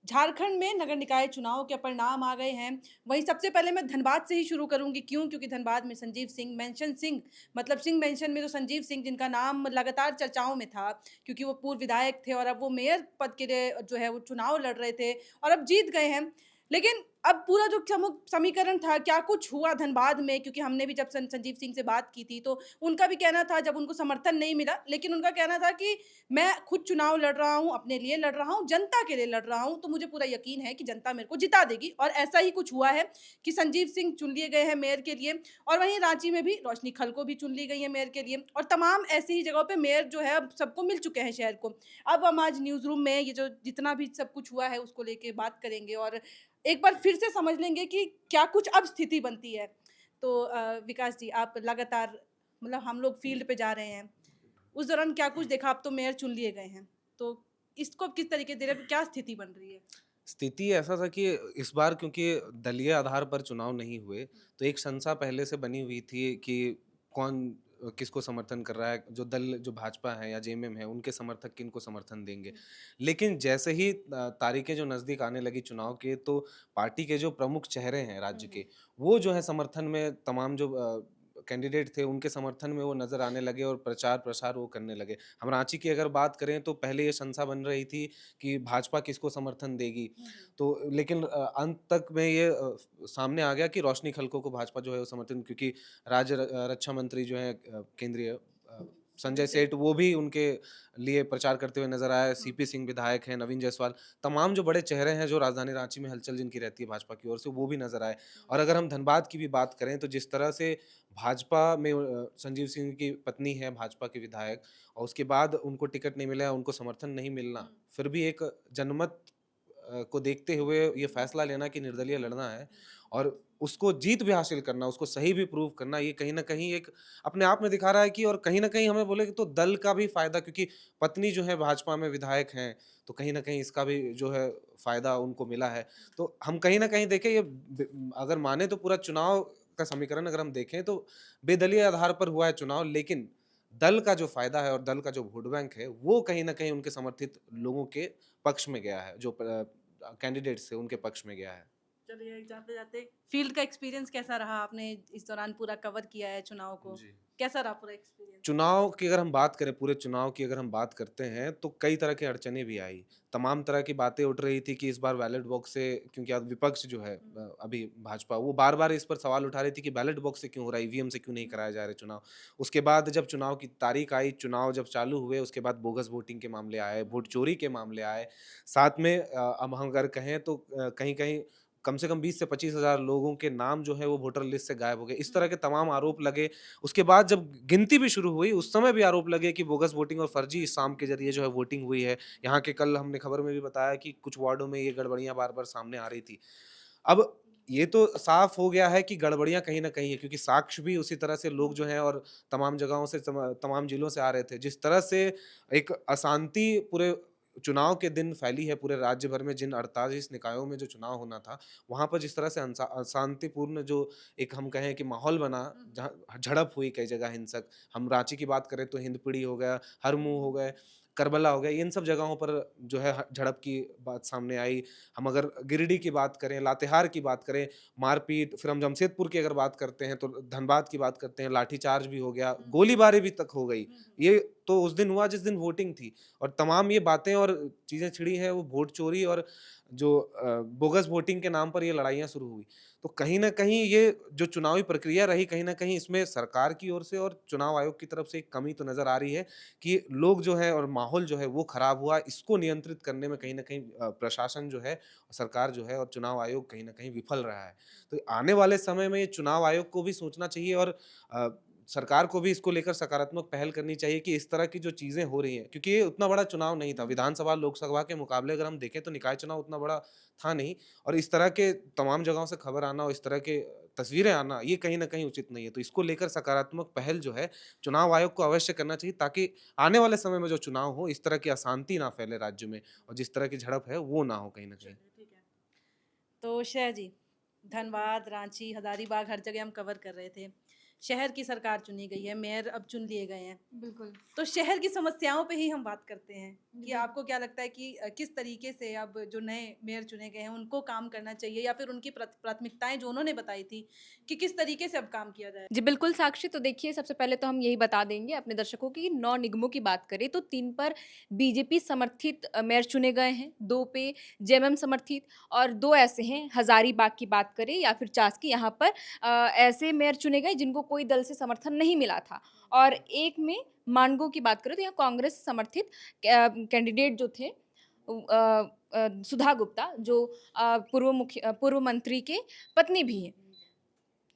झारखंड में नगर निकाय चुनाव के परिणाम आ गए हैं। वहीं सबसे पहले मैं धनबाद से ही शुरू करूँगी, क्यों? क्योंकि धनबाद में संजीव सिंह मेंशन सिंह मतलब सिंह मेंशन में तो संजीव सिंह, जिनका नाम लगातार चर्चाओं में था, क्योंकि वो पूर्व विधायक थे और अब वो मेयर पद के लिए जो है वो चुनाव लड़ रहे थे और अब जीत गए हैं। लेकिन अब पूरा जो समीकरण था, क्या कुछ हुआ धनबाद में? क्योंकि हमने भी जब संजीव सिंह से बात की थी, तो उनका भी कहना था, जब उनको समर्थन नहीं मिला, लेकिन उनका कहना था कि मैं खुद चुनाव लड़ रहा हूँ, अपने लिए लड़ रहा हूँ, जनता के लिए लड़ रहा हूँ, तो मुझे पूरा यकीन है कि जनता मेरे को जिता देगी। और ऐसा ही कुछ हुआ है कि संजीव सिंह चुन लिए गए हैं मेयर के लिए। और वहीं रांची में भी रोशनी खलको भी चुन ली गई है मेयर के लिए, और तमाम ऐसी ही जगहों पे मेयर जो है अब सबको मिल चुके हैं शहर को। अब हम आज न्यूज़ रूम में ये जो जितना भी सब कुछ हुआ है उसको लेके बात करेंगे और एक बार फिर से समझ लेंगे कि क्या कुछ अब स्थिति बनती है। तो विकास जी, आप लगातार मतलब हम लोग फील्ड पे जा रहे हैं, उस दौरान क्या कुछ देखा? आप तो मेयर चुन लिए गए हैं, तो इसको आप किस तरीके से दे रहे हैं? क्या स्थिति बन रही है? स्थिति ऐसा था कि इस बार क्योंकि दलीय आधार पर चुनाव नहीं हुए, तो एक संसा पहले से बनी हुई थी कि कौन किसको समर्थन कर रहा है, जो दल जो भाजपा है या जेएमएम है, उनके समर्थक किनको समर्थन देंगे। लेकिन जैसे ही तारीखें जो नज़दीक आने लगी चुनाव के, तो पार्टी के जो प्रमुख चेहरे हैं हुँ, राज्य हुँ। के, वो जो है समर्थन में तमाम जो कैंडिडेट थे, उनके समर्थन में वो नज़र आने लगे और प्रचार-प्रसार वो करने लगे। हम रांची की अगर बात करें, तो पहले ये शंसा बन रही थी कि भाजपा किसको समर्थन देगी। हुँ, हुँ। तो लेकिन अंत तक में ये सामने आ गया कि रोशनी खलको को भाजपा जो है वो समर्थन, क्योंकि रक्षा मंत्री जो है केंद्रीय संजय संजय सेठ। सेठ, वो भी उनके लिए प्रचार करते हुए नजर आए। हुँ, सीपी सिंह विधायक हैं, नवीन जायसवाल, तमाम जो बड़े चेहरे हैं जो राजधानी रांची में हलचल जिनकी रहती है भाजपा की ओर से, वो भी नजर आए। हुँ, और अगर हम धनबाद की भी बात करें, तो जिस तरह से भाजपा में संजीव सिंह की पत्नी है भाजपा के विधायक, और उसके बाद उनको टिकट नहीं मिला, उनको समर्थन नहीं मिलना, हुँ, फिर भी एक जनमत को देखते हुए ये फैसला लेना कि निर्दलीय लड़ना है और उसको जीत भी हासिल करना, उसको सही भी प्रूव करना, ये कहीं न कहीं एक अपने आप में दिखा रहा है कि, और कहीं न कहीं हमें बोले कि तो दल का भी फ़ायदा, क्योंकि पत्नी जो है भाजपा में विधायक हैं, तो कहीं न कहीं इसका भी जो है फ़ायदा उनको मिला है। तो हम कहीं न कहीं देखें, ये अगर माने तो पूरा चुनाव का समीकरण अगर हम देखें, तो बेदलीय आधार पर हुआ है चुनाव, लेकिन दल का जो फ़ायदा है और दल का जो वोट बैंक है, वो कहीं न कहीं उनके समर्थित लोगों के पक्ष में गया है, जो कैंडिडेट्स थे उनके पक्ष में गया है। चलिए जाते-जाते फील्ड का एक्सपीरियंस कैसा रहा? आपने इस दौरान पूरा कवर किया है चुनाव को, जी। कैसा रहा पूरा एक्सपीरियंस? चुनाव की अगर हम बात करें, पूरे चुनाव की अगर हम बात करते हैं, तो कई तरह की अड़चनें भी आई। तमाम तरह की बातें उठ रही थी कि इस बार बैलेट बॉक्स से, क्योंकि अब विपक्ष जो है हुँ, अभी भाजपा, वो बार-बार इस पर सवाल उठा रही थी कि बैलेट बॉक्स से क्यों हो रहा है, ईवीएम से क्यों नहीं हुँ, कराए जा रहे चुनाव। उसके बाद जब चुनाव की तारीख आई, चुनाव जब चालू हुए, उसके बाद बोगस वोटिंग के मामले आए, वोट हुँ, चोरी के मामले आए। साथ में अब हम अगर कहें, तो कहीं-कहीं कम से कम 20 से 25,000 लोगों के नाम जो है वो वोटर लिस्ट से गायब हो गए। इस हुँ, तरह के तमाम आरोप लगे। उसके बाद जब गिनती भी शुरू हुई, उस समय भी आरोप लगे कि बोगस वोटिंग और फर्जी इस्साम के ज़रिए जो है वोटिंग हुई है। यहाँ के कल हमने खबर में भी बताया कि कुछ वार्डों में ये गड़बड़ियाँ बार-बार सामने आ रही थी। अब ये तो साफ़ हो गया है कि गड़बड़ियाँ कहीं न कहीं है, क्योंकि साक्ष्य भी उसी तरह से लोग जो हुँ, हैं और तमाम जगहों से तमाम जिलों से आ रहे थे। जिस तरह से एक अशांति पूरे चुनाव के दिन फैली है पूरे राज्य भर में, जिन 48 निकायों में जो चुनाव होना था, वहाँ पर जिस तरह से अशांतिपूर्ण जो एक हम कहें कि माहौल बना, हुँ, हुँ, जहाँ झड़प हुई कई जगह हिंसक। हम रांची की बात करें तो हिंदपीढ़ी हो गया, हरमू हो गए, करबला हो गया, इन सब जगहों पर जो है झड़प की बात सामने आई। हम अगर गिरिडीह की बात करें, लातेहार की बात करें, मारपीट, फिर हम जमशेदपुर की अगर बात करते हैं, तो धनबाद की बात करते हैं, लाठीचार्ज भी हो गया, हुँ, गोलीबारी भी तक हो गई। हुँ, हुँ, ये तो उस दिन हुआ जिस दिन वोटिंग थी, और तमाम ये बातें और चीज़ें छिड़ी हैं, वो वोट चोरी और जो बोगस वोटिंग के नाम पर ये लड़ाइयाँ शुरू हुई। तो कहीं न कहीं ये जो चुनावी प्रक्रिया रही, कहीं न कहीं इसमें सरकार की ओर से और चुनाव आयोग की तरफ से एक कमी तो नज़र आ रही है कि लोग जो हैं और माहौल जो है वो खराब हुआ। इसको नियंत्रित करने में कहीं न कहीं प्रशासन जो है, सरकार जो है और चुनाव आयोग कहीं न कहीं विफल रहा है। तो आने वाले समय में ये चुनाव आयोग को भी सोचना चाहिए और अ, सरकार को भी इसको लेकर सकारात्मक पहल करनी चाहिए कि इस तरह की जो चीज़ें हो रही हैं, क्योंकि ये उतना बड़ा चुनाव नहीं था। हुँ, हुँ। विधानसभा, लोकसभा के मुकाबले अगर हम देखें, तो निकाय चुनाव उतना बड़ा था नहीं, और इस तरह के तमाम जगहों से खबर आना और इस तरह के तस्वीरें आना, ये कहीं न कहीं उचित नहीं है। तो इसको लेकर सकारात्मक पहल जो है, चुनाव आयोग को अवश्य करना चाहिए, ताकि आने वाले समय में जो चुनाव हो, इस तरह की अशांति ना फैले राज्य में, और जिस तरह की झड़प है, वो ना हो कहीं न कहीं। चलिए ठीक है। तो श्रेया जी, धनबाद, रांची, हज़ारीबाग हर जगह हम कवर कर रहे थे। शहर की सरकार चुनी गई है, मेयर अब चुन लिए गए हैं। बिल्कुल। तो शहर की समस्याओं पे ही हम बात करते हैं कि जी। आपको क्या लगता है कि किस तरीके से अब जो नए मेयर चुने गए हैं उनको काम करना चाहिए या फिर उनकी प्राथमिकताएं जो उन्होंने बताई थी कि किस तरीके से अब काम किया जाए? जी, बिल्कुल साक्षी, तो देखिए सबसे पहले तो हम यही बता देंगे अपने दर्शकों की 9 निगमों की बात करें तो 3 पर बीजेपी समर्थित मेयर चुने गए हैं, 2 पे जेएमएम समर्थित और 2 ऐसे हैं हज़ारीबाग की बात करें या फिर चास की, यहाँ पर ऐसे मेयर चुने गए जिनको कोई दल से समर्थन नहीं मिला था। और एक में मानगो की बात करें तो यहाँ कांग्रेस समर्थित कैंडिडेट जो थे सुधा गुप्ता जो पूर्व मंत्री के पत्नी भी हैं।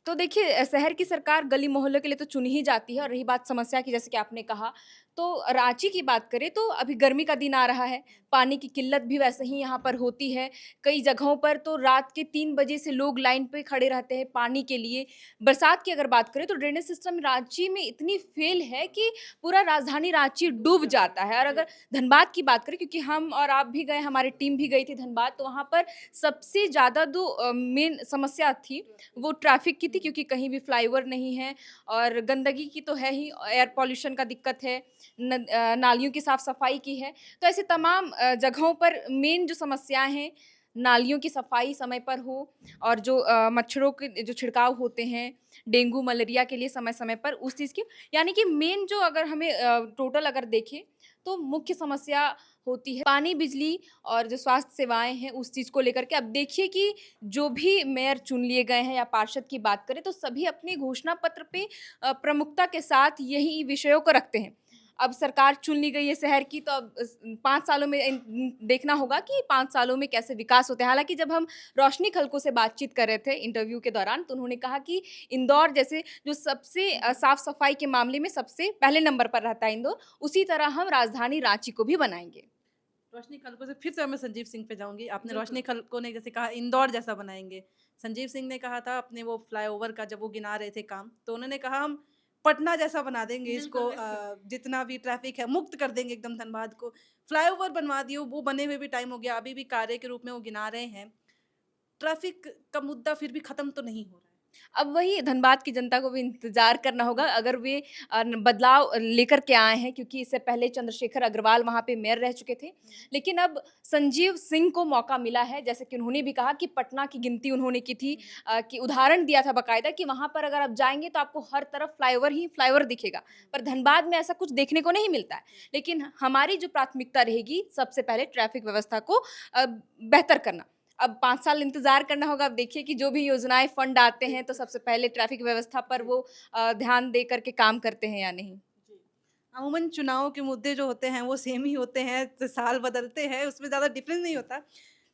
तो देखिए शहर की सरकार गली मोहल्ले के लिए तो चुनी ही जाती है और रही बात समस्या की जैसे कि आपने कहा, तो रांची की बात करें तो अभी गर्मी का दिन आ रहा है, पानी की किल्लत भी वैसे ही यहाँ पर होती है। कई जगहों पर तो रात के 3 बजे से लोग लाइन पे खड़े रहते हैं पानी के लिए। बरसात की अगर बात करें तो ड्रेनेज सिस्टम रांची में इतनी फेल है कि पूरा राजधानी रांची डूब जाता है। और अगर धनबाद की बात करें, क्योंकि हम और आप भी गए, हमारी टीम भी गई थी धनबाद, तो वहाँ पर सबसे ज़्यादा जो मेन समस्या थी वो ट्रैफिक की थी, क्योंकि कहीं भी फ्लाईओवर नहीं है और गंदगी की तो है ही, एयर पॉल्यूशन का दिक्कत है, नालियों की साफ-सफाई की है। तो ऐसे तमाम जगहों पर मेन जो समस्याएँ हैं, नालियों की सफाई समय पर हो और जो मच्छरों के जो छिड़काव होते हैं, डेंगू, मलेरिया के लिए समय-समय पर उस चीज़ की, यानी कि मेन जो अगर हमें टोटल अगर देखें, तो मुख्य समस्या होती है पानी, बिजली और जो स्वास्थ्य सेवाएँ हैं उस चीज़ को लेकर के। अब देखिए कि जो भी मेयर चुन लिए गए हैं या पार्षद की बात करें तो सभी अपने घोषणा पत्र पे प्रमुखता के साथ यही विषयों को रखते हैं। अब सरकार चुन ली गई है शहर की, तो अब 5 सालों में देखना होगा कि 5 सालों में कैसे विकास होते हैं। हालाँकि जब हम रोशनी खलको से बातचीत कर रहे थे इंटरव्यू के दौरान, तो उन्होंने कहा कि इंदौर जैसे जो सबसे साफ-सफाई के मामले में सबसे पहले नंबर पर रहता है इंदौर, उसी तरह हम राजधानी रांची को भी बनाएँगे। रोशनी खलको से फिर से मैं संजीव सिंह पे जाऊँगी। आपने बिल्कुल। रोशनी खलको ने जैसे कहा इंदौर जैसा बनाएँगे। संजीव सिंह ने कहा था अपने वो फ्लाईओवर का जब वो गिना रहे थे काम, तो उन्होंने कहा हम पटना जैसा बना देंगे इसको, बिल्कुल, बिल्कुल। जितना भी ट्रैफ़िक है मुक्त कर देंगे एकदम धनबाद को। फ्लाईओवर बनवा दिए, वो बने हुए भी टाइम हो गया, अभी भी कार्य के रूप में वो गिना रहे हैं। ट्रैफ़िक का मुद्दा फिर भी खत्म तो नहीं हो रहा है। अब वही धनबाद की जनता को भी इंतज़ार करना होगा अगर वे बदलाव लेकर के आए हैं, क्योंकि इससे पहले चंद्रशेखर अग्रवाल वहाँ पे मेयर रह चुके थे। लेकिन अब संजीव सिंह को मौका मिला है, जैसे कि उन्होंने भी कहा कि पटना की गिनती उन्होंने की थी, कि उदाहरण दिया था बाकायदा कि वहाँ पर अगर आप जाएँगे तो आपको हर तरफ फ्लाईओवर ही फ्लाईओवर दिखेगा। पर धनबाद में ऐसा कुछ देखने को नहीं मिलता है। लेकिन हमारी जो प्राथमिकता रहेगी सबसे पहले ट्रैफ़िक व्यवस्था को बेहतर करना। अब 5 साल इंतज़ार करना होगा। अब देखिए कि जो भी योजनाएँ फंड आते हैं तो सबसे पहले ट्रैफ़िक व्यवस्था पर वो ध्यान दे कर के काम करते हैं या नहीं। जी। अमूमन चुनाव के मुद्दे जो होते हैं वो सेम ही होते हैं, तो साल बदलते हैं, उसमें ज़्यादा डिफरेंस नहीं होता।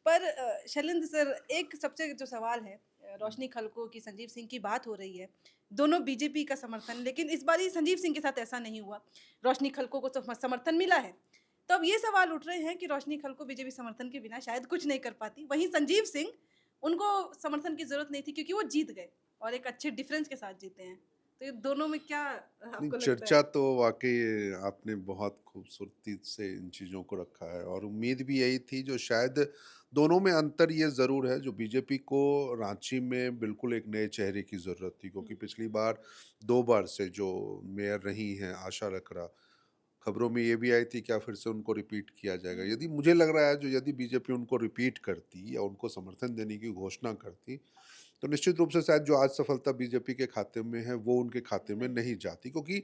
पर शैलेंद्र सर, एक सबसे जो सवाल है, रोशनी खलको की, संजीव सिंह की बात हो रही है। दोनों बीजेपी का समर्थन, लेकिन इस बारी संजीव सिंह के साथ ऐसा नहीं हुआ। रोशनी खलको को समर्थन मिला है। तो अब ये सवाल उठ रहे हैं कि रोशनी खलको बीजेपी समर्थन के बिना शायद कुछ नहीं कर पाती। वहीं संजीव सिंह, उनको समर्थन की ज़रूरत नहीं थी क्योंकि वो जीत गए और एक अच्छे डिफरेंस के साथ जीते हैं। तो ये दोनों में क्या नहीं, आपको लगता है? चर्चा तो वाक़ई आपने बहुत खूबसूरती से इन चीज़ों को रखा है और उम्मीद भी यही थी जो शायद दोनों में अंतर ये ज़रूर है जो बीजेपी को रांची में बिल्कुल एक नए चेहरे की ज़रूरत थी क्योंकि पिछली बार 2 बार से जो मेयर रही हैं आशा रकरा, खबरों में ये भी आई थी क्या फिर से उनको रिपीट किया जाएगा? यदि मुझे लग रहा है जो यदि बीजेपी उनको रिपीट करती या उनको समर्थन देने की घोषणा करती, तो निश्चित रूप से शायद जो आज सफलता बीजेपी के खाते में है, वो उनके खाते में नहीं जाती क्योंकि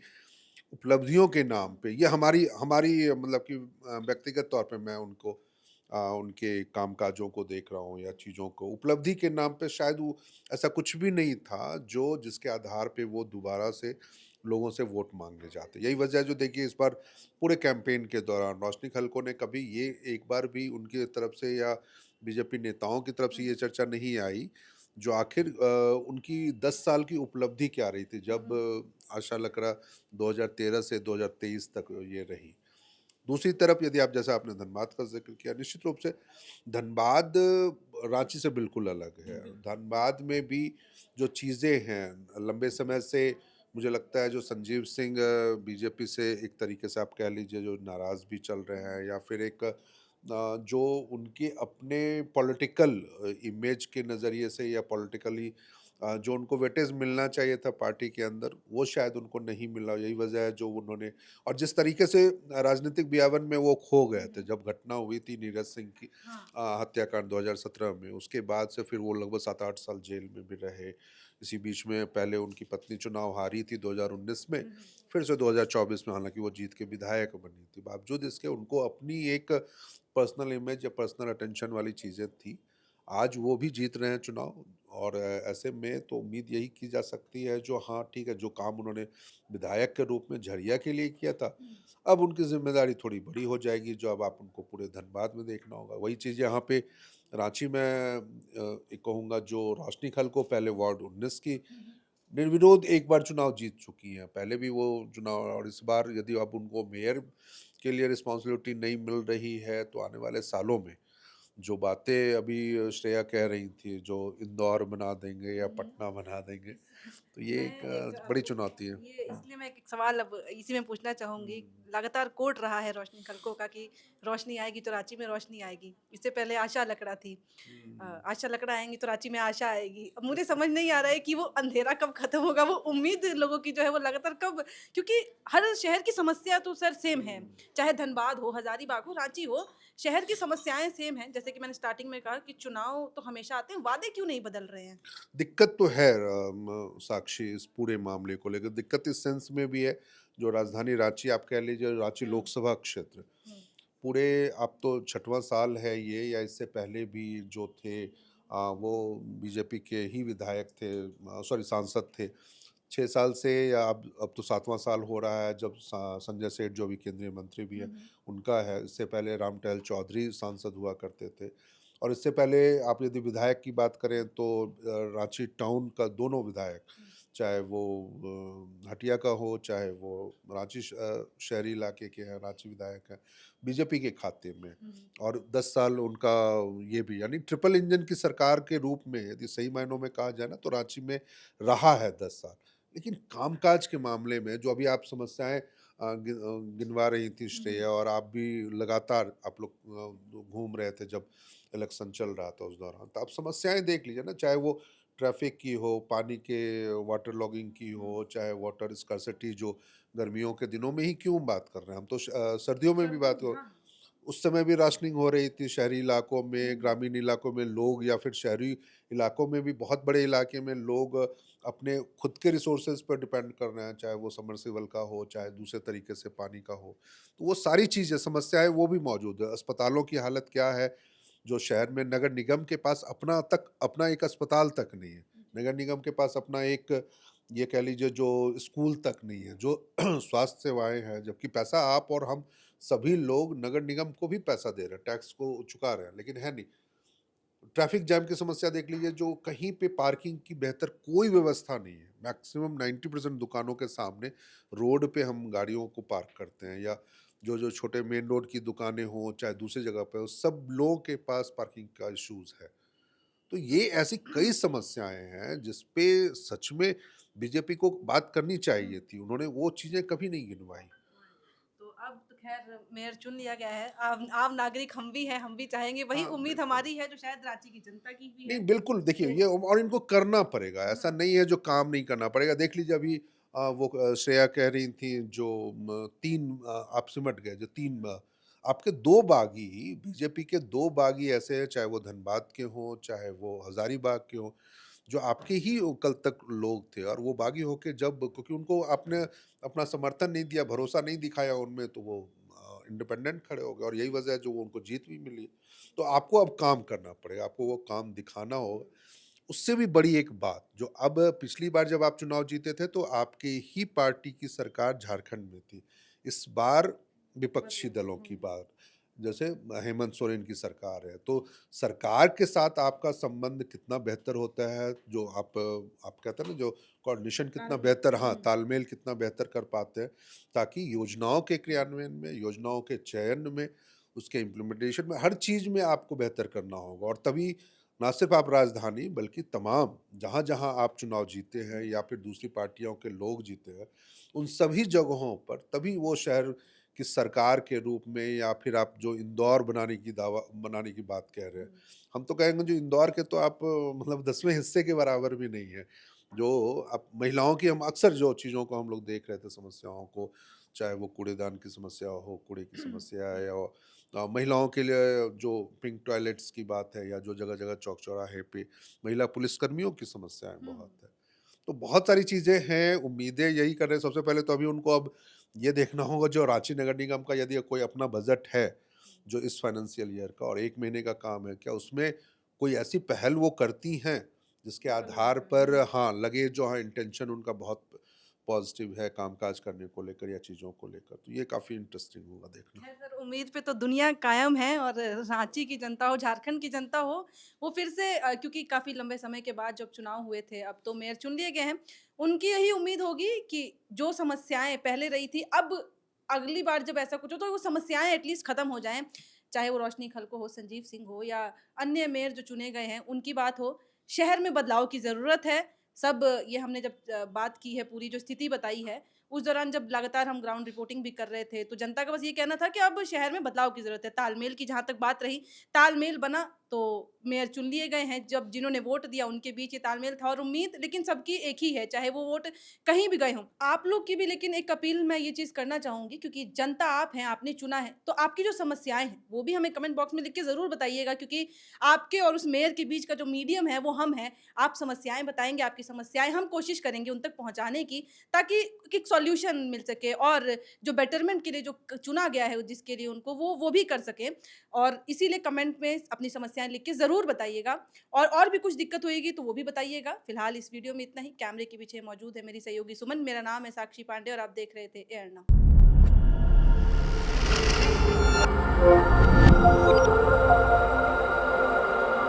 उपलब्धियों के नाम पे ये हमारी हमारी मतलब कि व्यक्तिगत तौर पे मैं उनको उनके कामकाजों को देख रहा हूँ या चीज़ों को उपलब्धि के नाम पे शायद वो ऐसा कुछ भी नहीं था जो जिसके आधार पे वो दोबारा से लोगों से वोट मांगने जाते। यही वजह है जो देखिए इस बार पूरे कैंपेन के दौरान रोशनी खलको ने कभी ये एक बार भी उनकी तरफ से या बीजेपी नेताओं की तरफ से ये चर्चा नहीं आई जो आखिर उनकी 10 साल की उपलब्धि क्या रही थी जब आशा लकड़ा 2013 से 2023 तक ये रही। दूसरी तरफ यदि आप जैसा आपने धनबाद का ज़िक्र किया, निश्चित रूप से धनबाद रांची से बिल्कुल अलग है। धनबाद में भी जो चीज़ें हैं, लंबे समय से मुझे लगता है जो संजीव सिंह बीजेपी से एक तरीके से आप कह लीजिए जो नाराज़ भी चल रहे हैं या फिर एक जो उनके अपने पॉलिटिकल इमेज के नज़रिए से या पॉलिटिकली जो उनको वेटेज मिलना चाहिए था पार्टी के अंदर, वो शायद उनको नहीं मिला। यही वजह है जो उन्होंने, और जिस तरीके से राजनीतिक व्यावन में वो खो गए थे जब घटना हुई थी नीरज सिंह की हाँ। हत्याकांड 2017 में, उसके बाद से फिर वो लगभग 7-8 साल जेल में भी रहे। इसी बीच में पहले उनकी पत्नी चुनाव हारी थी 2019 में, फिर से 2024 में हालांकि वो जीत के विधायक बनी थी। बावजूद इसके उनको अपनी एक पर्सनल इमेज या पर्सनल अटेंशन वाली चीज़ें थी। आज वो भी जीत रहे हैं चुनाव, और ऐसे में तो उम्मीद यही की जा सकती है जो, हाँ ठीक है, जो काम उन्होंने विधायक के रूप में झरिया के लिए किया था, अब उनकी ज़िम्मेदारी थोड़ी बड़ी हो जाएगी, जो अब आप उनको पूरे धनबाद में देखना होगा। वही चीज़ यहाँ पे रांची में एक कहूँगा, जो रोशनी खलको पहले वार्ड 19 की निर्विरोध एक बार चुनाव जीत चुकी हैं। पहले भी वो चुनाव, और इस बार यदि अब उनको मेयर के लिए रिस्पॉन्सिबिलिटी नहीं मिल रही है, तो आने वाले सालों में जो बातें अभी श्रेया कह रही थी, जो इंदौर बना देंगे या पटना बना देंगे, तो ये मैं एक एक बड़ी चुनौती है। ये इसलिए मैं एक सवाल अब इसी में पूछना चाहूँगी। लगातार कोट रहा है रोशनी खलको का कि रोशनी आएगी तो रांची में रोशनी आएगी। इससे पहले आशा लकड़ा थी। आशा लकड़ा आएँगी तो रांची में आशा आएगी। अब मुझे समझ नहीं आ रहा है कि वो अंधेरा कब खत्म होगा, वो उम्मीद लोगों की जो है वो लगातार कब, क्योंकि हर शहर की समस्या तो सर सेम है। चाहे धनबाद हो, हज़ारीबाग हो, रांची हो, शहर की समस्याएँ सेम हैं। जैसे कि मैंने स्टार्टिंग में कहा कि चुनाव तो हमेशा आते हैं, वादे क्यों नहीं बदल रहे हैं? दिक्कत तो है साक्षी, इस पूरे मामले को लेकर दिक्कत इस सेंस में भी है, जो राजधानी रांची आप कह लीजिए, रांची हुँ, लोकसभा क्षेत्र हुँ, पूरे, अब तो 6वां साल है ये, या इससे पहले भी जो थे वो बीजेपी के ही विधायक थे, सॉरी सांसद थे। 6 साल से, या अब तो 7वां साल हो रहा है जब संजय सेठ जो अभी केंद्रीय मंत्री भी हुँ, है, हुँ, उनका है। इससे पहले रामटहल चौधरी सांसद हुआ करते थे, और इससे पहले आप यदि विधायक की बात करें तो रांची टाउन का दोनों विधायक, चाहे वो हटिया का हो, चाहे वो रांची शहरी इलाके के हैं, रांची विधायक हैं, बीजेपी के खाते में। हुँ, और 10 साल उनका ये भी, यानी ट्रिपल इंजन की सरकार के रूप में यदि सही मायनों में कहा जाए ना, तो रांची में रहा है 10 साल। लेकिन कामकाज के मामले में जो अभी आप समस्याएं गिनवा रही थी हुँ, श्रेया, और आप भी लगातार आप लोग घूम रहे थे जब इलेक्शन चल रहा था उस दौरान, तो आप समस्याएं देख लीजिए ना, चाहे वो ट्रैफिक की हो, पानी के वाटर लॉगिंग की हुँ, हो, चाहे वाटर स्कार्सिटी जो गर्मियों के दिनों में ही क्यों बात कर रहे हैं, हम तो सर्दियों में भी सर्दियों बात में कर, हाँ। उस समय भी राशनिंग हो रही थी शहरी इलाकों हुँ, में, हुँ, ग्रामीण इलाकों में लोग, या फिर शहरी इलाकों में भी बहुत बड़े इलाके में लोग अपने खुद के रिसोर्सेज पर डिपेंड कर रहे हैं, चाहे वो समरसेबल का हो, चाहे दूसरे तरीके से पानी का हो। तो वो सारी चीज़ें, समस्याएं वो भी मौजूद है। अस्पतालों की हालत क्या है, जो शहर में नगर निगम के पास अपना एक अस्पताल तक नहीं है। नगर निगम के पास अपना एक, ये कह लीजिए, जो स्कूल तक नहीं है, जो स्वास्थ्य सेवाएँ हैं, जबकि पैसा आप और हम सभी लोग नगर निगम को भी पैसा दे रहे हैं, टैक्स को चुका रहे हैं, लेकिन है नहीं। ट्रैफिक जैम की समस्या देख लीजिए, जो कहीं पे पार्किंग की बेहतर कोई व्यवस्था नहीं है। मैक्सिमम 90% दुकानों के सामने रोड पे हम गाड़ियों को पार्क करते हैं, या जो छोटे मेन रोड की दुकानें हों, चाहे दूसरी जगह पे हो, सब लोगों के पास पार्किंग का इश्यूज़ है। तो ये ऐसी कई समस्याएँ हैं जिस पे सच में बीजेपी को बात करनी चाहिए थी। उन्होंने वो चीज़ें कभी नहीं गिनवाई। तो अब तो ख़ैर मेयर चुन लिया गया है। आम नागरिक हम भी हैं, हम भी चाहेंगे, वही हाँ, उम्मीद बिल्कुल। हमारी है जो शायद रांची की जनता की भी नहीं, है। बिल्कुल देखिए, तो ये और इनको करना पड़ेगा, ऐसा हाँ, नहीं है जो काम नहीं करना पड़ेगा। देख लीजिए अभी वो श्रेया कह रही थी, जो 3 आप सिमट गए, जो 3 आपके 2 बागी, बीजेपी के 2 बागी ऐसे हैं, चाहे वो धनबाद के हों, चाहे वो हज़ारीबाग के हों, जो आपके ही कल तक लोग थे, और वो बागी होके जब, क्योंकि उनको आपने अपना समर्थन नहीं दिया, भरोसा नहीं दिखाया उनमें, तो वो इंडिपेंडेंट खड़े हो गए, और यही वजह है जो उनको जीत भी मिली। तो आपको अब काम करना पड़ेगा, आपको वो काम दिखाना होगा। उससे भी बड़ी एक बात, जो अब पिछली बार जब आप चुनाव जीते थे तो आपके ही पार्टी की सरकार झारखंड में थी। इस बार विपक्षी बदल दलों की हुँ, बात, जैसे हेमंत सोरेन की सरकार है, तो सरकार के साथ आपका संबंध कितना बेहतर होता है, जो आप कहते हैं ना, जो कोऑर्डिनेशन कितना तालमेल बेहतर, हाँ, हुँ, तालमेल कितना बेहतर कर पाते हैं, ताकि योजनाओं के क्रियान्वयन में, योजनाओं के चयन में, उसके इम्प्लीमेंटेशन में, हर चीज़ में आपको बेहतर करना होगा, और तभी ना सिर्फ आप राजधानी, बल्कि तमाम जहाँ-जहाँ आप चुनाव जीते हैं, या फिर दूसरी पार्टियों के लोग जीते हैं, उन सभी जगहों पर तभी वो शहर कि सरकार के रूप में, या फिर आप जो इंदौर बनाने की बात कह रहे हैं, हम तो कहेंगे जो इंदौर के तो आप मतलब 10वें हिस्से के बराबर भी नहीं है। जो अब महिलाओं की हम अक्सर जो चीज़ों को हम लोग देख रहे थे, समस्याओं को, चाहे वो कूड़ेदान की समस्या हो, कूड़े की समस्या है, या महिलाओं के लिए जो पिंक टॉयलेट्स की बात है, या जो जगह-जगह चौक-चौराहे पे महिला पुलिसकर्मियों की समस्याएँ बहुत है। तो बहुत सारी चीज़ें हैं, उम्मीदें यही कर रहे हैं। सबसे पहले तो अभी उनको अब ये देखना होगा, जो रांची नगर निगम का यदि कोई अपना बजट है, जो इस फाइनेंशियल ईयर का और 1 महीने का काम है, क्या उसमें कोई ऐसी पहल वो करती हैं, जिसके आधार पर हाँ, लगे जो हाँ इंटेंशन उनका बहुत पॉजिटिव है कामकाज करने को लेकर या चीज़ों को लेकर, तो ये काफ़ी इंटरेस्टिंग होगा देखना। खैर सर, उम्मीद पे तो दुनिया कायम है और रांची की जनता हो, झारखंड की जनता हो, वो फिर से क्योंकि काफ़ी लंबे समय के बाद जब चुनाव हुए थे, अब तो मेयर चुन लिए गए हैं, उनकी यही उम्मीद होगी कि जो समस्याएँ पहले रही थी, अब अगली बार जब ऐसा कुछ हो तो वो समस्याएँ एटलीस्ट खत्म हो जाएँ। चाहे वो रोशनी खलको हो, संजीव सिंह हो या अन्य मेयर जो चुने गए हैं, उनकी बात हो। शहर में बदलाव की ज़रूरत है। सब ये हमने जब बात की है, पूरी जो स्थिति बताई है, उस दौरान जब लगातार हम ग्राउंड रिपोर्टिंग भी कर रहे थे, तो जनता का बस ये कहना था कि अब शहर में बदलाव की ज़रूरत है। तालमेल की जहाँ तक बात रही, तालमेल बना तो मेयर चुन लिए गए हैं। जब जिन्होंने वोट दिया उनके बीच ये तालमेल था और उम्मीद लेकिन सबकी एक ही है, चाहे वो वोट कहीं भी गए हों। आप लोग की भी लेकिन एक अपील मैं ये चीज़ करना चाहूँगी, क्योंकि जनता आप हैं, आपने चुना है, तो आपकी जो समस्याएँ हैं, वो भी हमें कमेंट बॉक्स में लिख के ज़रूर बताइएगा, क्योंकि आपके और उस मेयर के बीच का जो मीडियम है, वो हम हैं। आप समस्याएँ बताएँगे, आपकी समस्याएँ हम कोशिश करेंगे उन तक पहुँचाने की, ताकि एक सॉल्यूशन मिल सके और जो बेटरमेंट के लिए जो चुना गया है जिसके लिए उनको वो भी कर सके। और इसीलिए कमेंट में अपनी समस्याएं लिख के ज़रूर बताइएगा और भी कुछ दिक्कत होएगी तो वो भी बताइएगा। फिलहाल इस वीडियो में इतना ही। कैमरे के पीछे मौजूद है मेरी सहयोगी सुमन, मेरा नाम है साक्षी पांडे और आप देख रहे थे एयर नाउ।